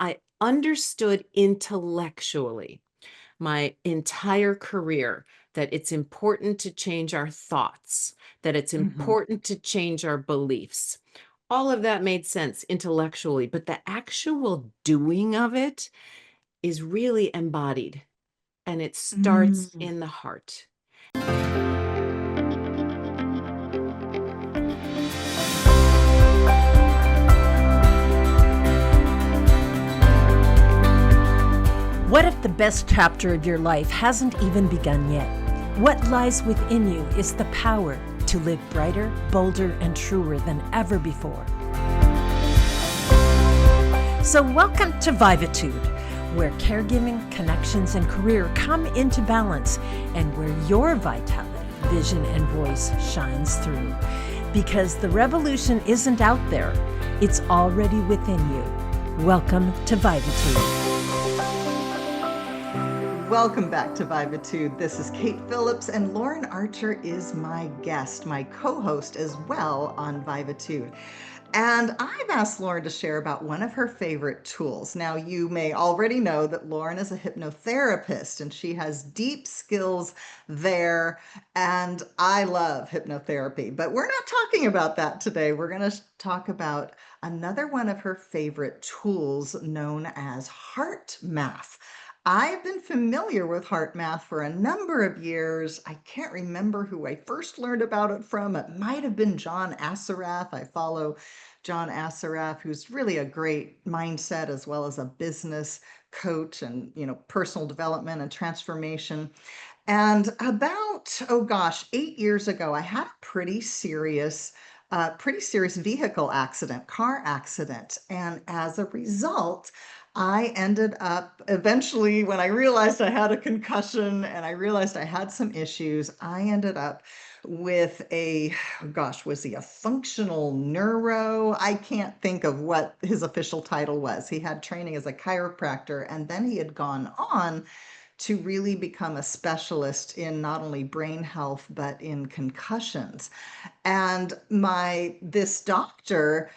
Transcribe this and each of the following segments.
I understood intellectually my entire career that it's important to change our thoughts, that it's Mhm. important to change our beliefs. All of that made sense intellectually, but the actual doing of it is really embodied, and it starts Mm. in the heart. What if the best chapter of your life hasn't even begun yet? What lies within you is the power to live brighter, bolder, and truer than ever before. So, welcome to Vivatude, where caregiving, connections, and career come into balance, and where your vitality, vision, and voice shines through. Because the revolution isn't out there, it's already within you. Welcome to Vivatude. Welcome back to Vivatude. This is Kate Phillips, and Lauren Archer is my guest, my co host as well on Vivatude. And I've asked Lauren to share about one of her favorite tools. Now, you may already know that Lauren is a hypnotherapist and she has deep skills there. And I love hypnotherapy, but we're not talking about that today. We're going to talk about another one of her favorite tools known as HeartMath. I've been familiar with HeartMath for a number of years. I can't remember who I first learned about it from. It might have been John Assaraf. I follow John Assaraf, who's really a great mindset as well as a business coach and personal development and transformation. And about, oh gosh, 8 years ago, I had a pretty serious vehicle accident, car accident. And as a result, I ended up eventually, when I realized I had a concussion and I realized I had some issues, I ended up with a, oh gosh, was he a functional neuro? I can't think of what his official title was. He had training as a chiropractor, and then he had gone on to really become a specialist in not only brain health but in concussions. And my this doctor,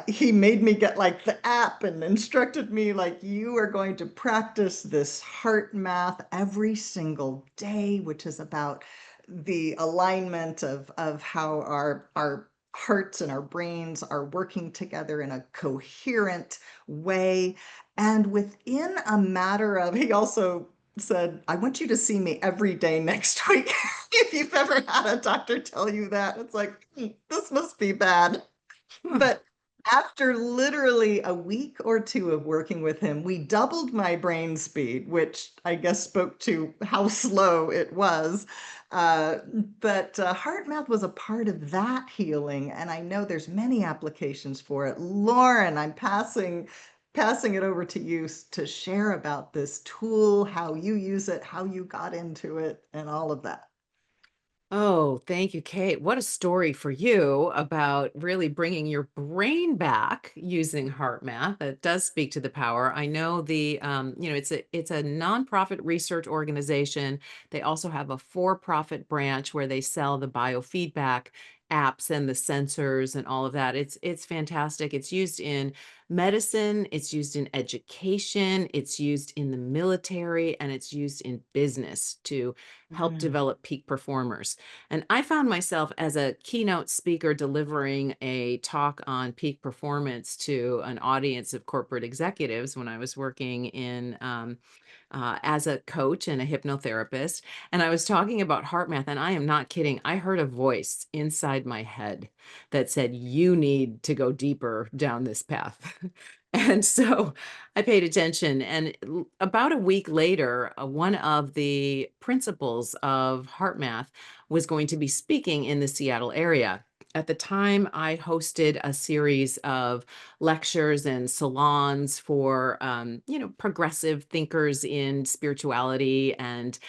he made me get like the app and instructed me like, you are going to practice this heart math every single day, which is about the alignment of how our hearts and our brains are working together in a coherent way. And within a matter of, he also said, I want you to see me every day next week. If you've ever had a doctor tell you that, it's like, this must be bad. But after literally a week or two of working with him, we doubled my brain speed, which I guess spoke to how slow it was. Uh, but HeartMath was a part of that healing, and I know there's many applications for it. Lauren, I'm passing it over to you to share about this tool, how you use it, how you got into it, and all of that. Oh, thank you, Kate. What a story for you about really bringing your brain back using heart math. That does speak to the power. I know it's a nonprofit research organization. They also have a for-profit branch where they sell the biofeedback apps and the sensors and all of that. It's fantastic. It's used in medicine, it's used in education, it's used in the military, and it's used in business to help Mm. develop peak performers. And I found myself as a keynote speaker delivering a talk on peak performance to an audience of corporate executives when I was working as a coach and a hypnotherapist. And I was talking about heart math, and I am not kidding. I heard a voice inside my head that said, "You need to go deeper down this path." And so I paid attention. And about a week later, one of the principals of heart math was going to be speaking in the Seattle area. At the time, I hosted a series of lectures and salons for, progressive thinkers in spirituality and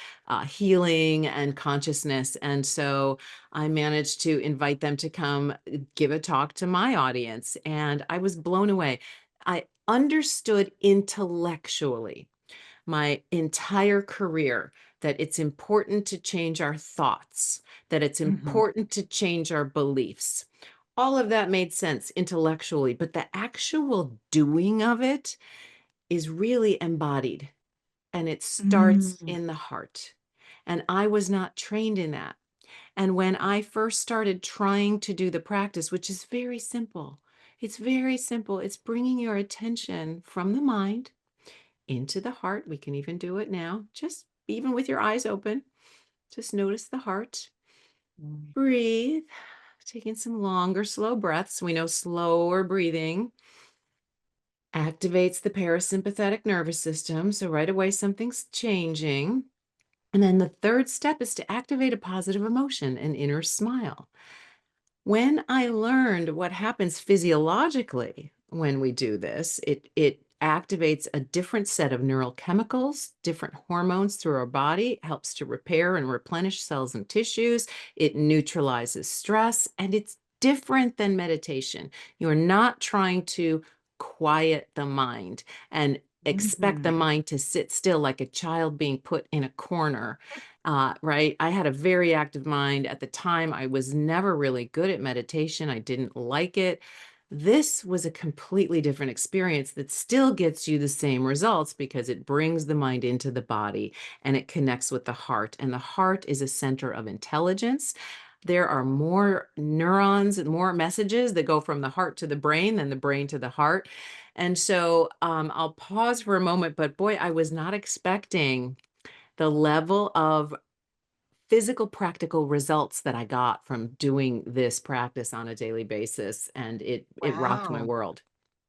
healing and consciousness. And so I managed to invite them to come give a talk to my audience. And I was blown away. I understood intellectually my entire career that it's important to change our thoughts, that it's Mhm. important to change our beliefs. All of that made sense intellectually, but the actual doing of it is really embodied, and it starts Mm. in the heart. And I was not trained in that. And when I first started trying to do the practice, which is very simple, it's very simple. It's bringing your attention from the mind into the heart. We can even do it now, just even with your eyes open. Just notice the heart. Mm. Breathe, taking some longer, slow breaths. We know slower breathing activates the parasympathetic nervous system. So right away, something's changing. And then the third step is to activate a positive emotion, an inner smile. When I learned what happens physiologically when we do this, it activates a different set of neural chemicals, different hormones through our body, helps to repair and replenish cells and tissues. It neutralizes stress, and it's different than meditation. You're not trying to quiet the mind and expect the Mhm. mind to sit still like a child being put in a corner. Right. I had a very active mind at the time. I was never really good at meditation. I didn't like it. This was a completely different experience that still gets you the same results because it brings the mind into the body and it connects with the heart. And the heart is a center of intelligence. There are more neurons and more messages that go from the heart to the brain than the brain to the heart. And so I'll pause for a moment, but boy, I was not expecting the level of physical practical results that I got from doing this practice on a daily basis, and it rocked my Wow. world.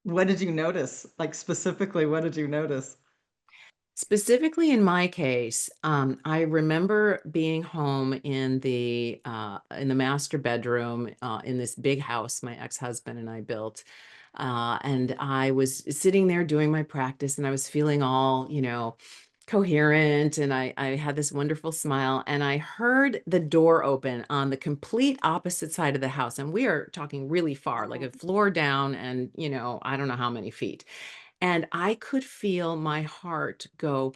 What did you notice? Like, specifically, what did you notice? Specifically in my case, I remember being home in the master bedroom in this big house my ex-husband and I built, and I was sitting there doing my practice, and I was feeling all, coherent, and I had this wonderful smile, and I heard the door open on the complete opposite side of the house, and we are talking really far, like a floor down, and I don't know how many feet. And I could feel my heart go,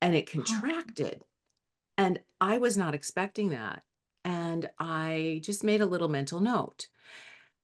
and it Oh, contracted. And I was not expecting that. And I just made a little mental note.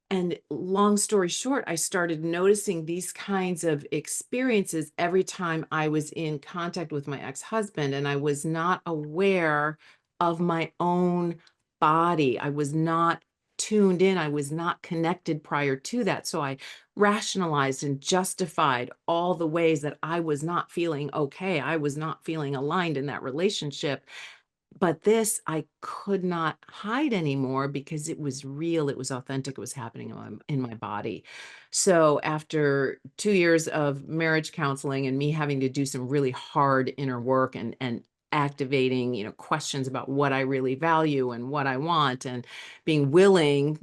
And long story short, I started noticing these kinds of experiences every time I was in contact with my ex-husband, and I was not aware of my own body. I was not tuned in. I was not connected prior to that. So I rationalized and justified all the ways that I was not feeling okay. I was not feeling aligned in that relationship, but this I could not hide anymore because it was real, it was authentic, it was happening in my body. So after 2 years of marriage counseling and me having to do some really hard inner work and activating, questions about what I really value and what I want and being willing,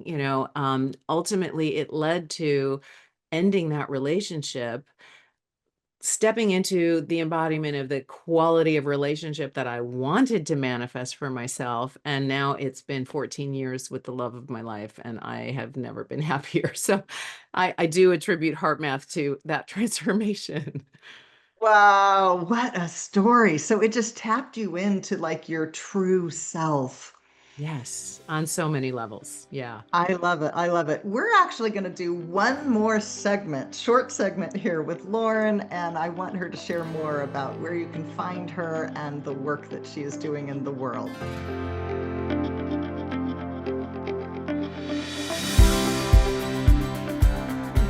ultimately it led to ending that relationship, stepping into the embodiment of the quality of relationship that I wanted to manifest for myself. And now it's been 14 years with the love of my life, and I have never been happier. So I do attribute HeartMath to that transformation. wow, what a story. So it just tapped you into like your true self. Yes, on so many levels. Yeah. I love it. I love it. We're actually going to do one more segment, short segment here with Lauren, and I want her to share more about where you can find her and the work that she is doing in the world.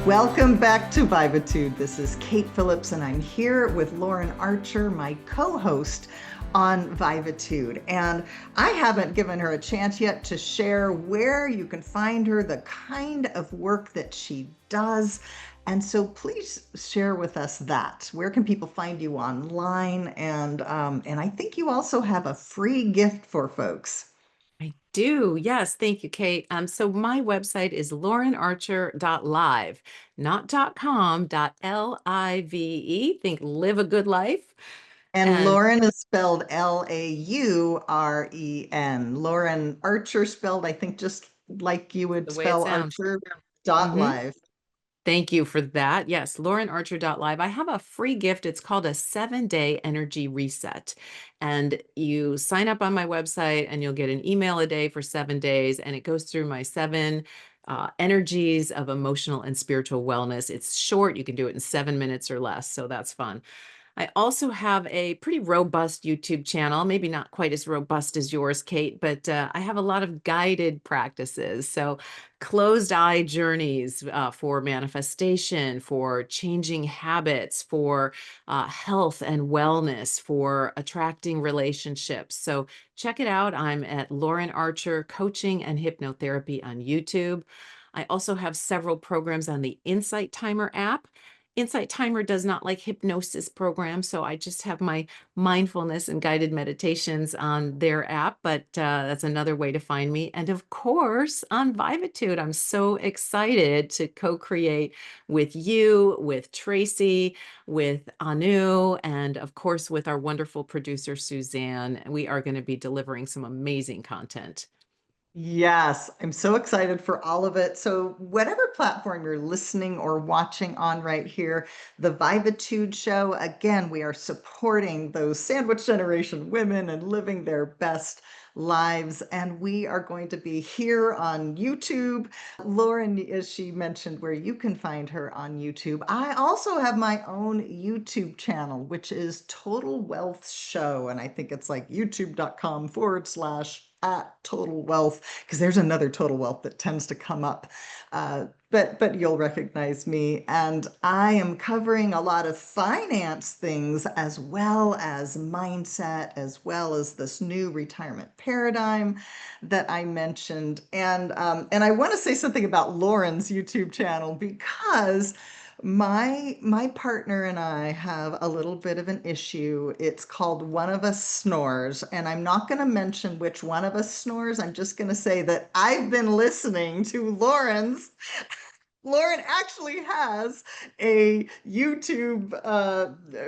Welcome back to Vivatude. This is Kate Phillips, and I'm here with Lauren Archer, my co-host on Vivatude. And I haven't given her a chance yet to share where you can find her, the kind of work that she does. And so please share with us that. Where can people find you online? And I think you also have a free gift for folks. I do. Yes. Thank you, Kate. So my website is laurenarcher.live, not .com, .live. Think live a good life. And And Lauren is spelled Lauren. Lauren Archer spelled, I think, just like you would the way it spell sounds. Archer dot Mhm. live. Thank you for that. Yes, laurenarcher.live. I have a free gift. It's called a 7-day energy reset. And you sign up on my website and you'll get an email a day for 7 days. And it goes through my 7 energies of emotional and spiritual wellness. It's short. You can do it in 7 minutes or less. So that's fun. I also have a pretty robust YouTube channel, maybe not quite as robust as yours, Kate, but I have a lot of guided practices. So, closed eye journeys for manifestation, for changing habits, for health and wellness, for attracting relationships. So, check it out. I'm at Lauren Archer Coaching and Hypnotherapy on YouTube. I also have several programs on the Insight Timer app. Insight Timer does not like hypnosis programs, so I just have my mindfulness and guided meditations on their app, but that's another way to find me. And of course, on Vivatude, I'm so excited to co-create with you, with Tracy, with Anu, and of course, with our wonderful producer, Suzanne. We are going to be delivering some amazing content. Yes, I'm so excited for all of it. So, whatever platform you're listening or watching on right here, the Vivatude Show, again, we are supporting those sandwich generation women and living their best lives. And we are going to be here on YouTube. Lauren, as she mentioned, where you can find her on YouTube. I also have my own YouTube channel, which is Total Wealth Show. And I think it's like youtube.com/@ Total Wealth, because there's another Total Wealth that tends to come up. But you'll recognize me. And I am covering a lot of finance things as well as mindset, as well as this new retirement paradigm that I mentioned. And I want to say something about Lauren's YouTube channel because my partner and I have a little bit of an issue. It's called One of Us Snores, and I'm not going to mention which one of us snores. I'm just going to say that I've been listening to Lauren actually has a YouTube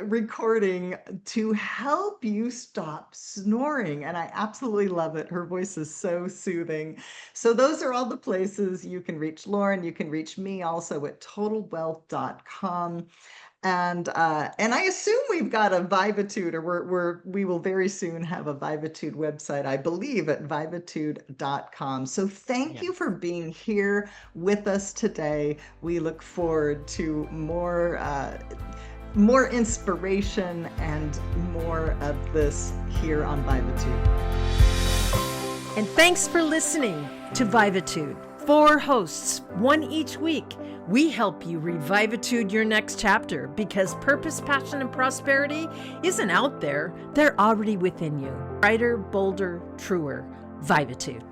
recording to help you stop snoring, and I absolutely love it. Her voice is so soothing. So those are all the places you can reach Lauren. You can reach me also at totalwealth.com. And I assume we've got a Vivatude, or we will very soon have a Vivatude website, I believe, at vivatude.com. So thank you Yes. for being here with us today. We look forward to more inspiration and more of this here on Vivatude. And thanks for listening to Vivatude. 4 hosts, 1 each week. We help you revivitude your next chapter because purpose, passion, and prosperity isn't out there. They're already within you. Brighter, bolder, truer. Vivatude.